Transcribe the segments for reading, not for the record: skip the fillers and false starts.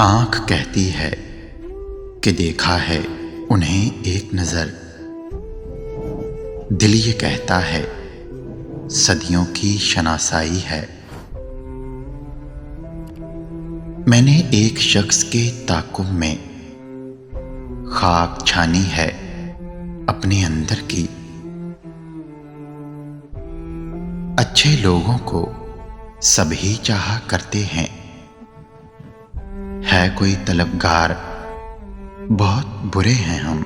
آنکھ کہتی ہے کہ دیکھا ہے انہیں ایک نظر، دل یہ کہتا ہے صدیوں کی شناسائی ہے۔ میں نے ایک شخص کے تعاقب میں خاک چھانی ہے اپنے اندر کی۔ اچھے لوگوں کو سبھی چاہا کرتے ہیں، ہے کوئی طلبگار بہت برے ہیں ہم۔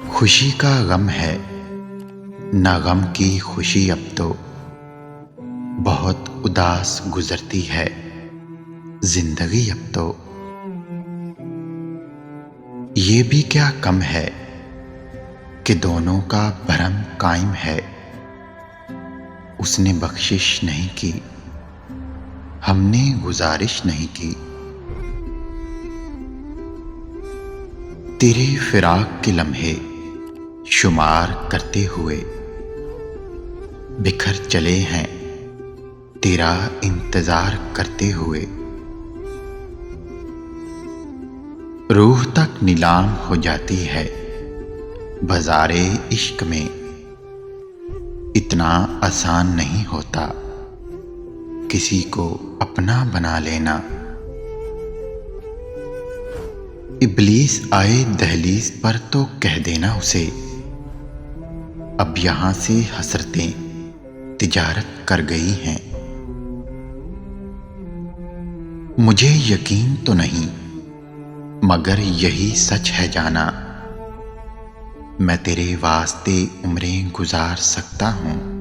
خوشی کا غم ہے نہ غم کی خوشی، اب تو بہت اداس گزرتی ہے زندگی اب تو۔ یہ بھی کیا کم ہے کہ دونوں کا بھرم قائم ہے، اس نے بخشش نہیں کی، ہم نے گزارش نہیں کی۔ تیرے فراق کے لمحے شمار کرتے ہوئے بکھر چلے ہیں تیرا انتظار کرتے ہوئے۔ روح تک نیلام ہو جاتی ہے بازارِ عشق میں، اتنا آسان نہیں ہوتا کسی کو اپنا بنا لینا۔ ابلیس آئے دہلیز پر تو کہہ دینا اسے، اب یہاں سے حسرتیں تجارت کر گئی ہیں۔ مجھے یقین تو نہیں مگر یہی سچ ہے جانا، میں تیرے واسطے عمریں گزار سکتا ہوں۔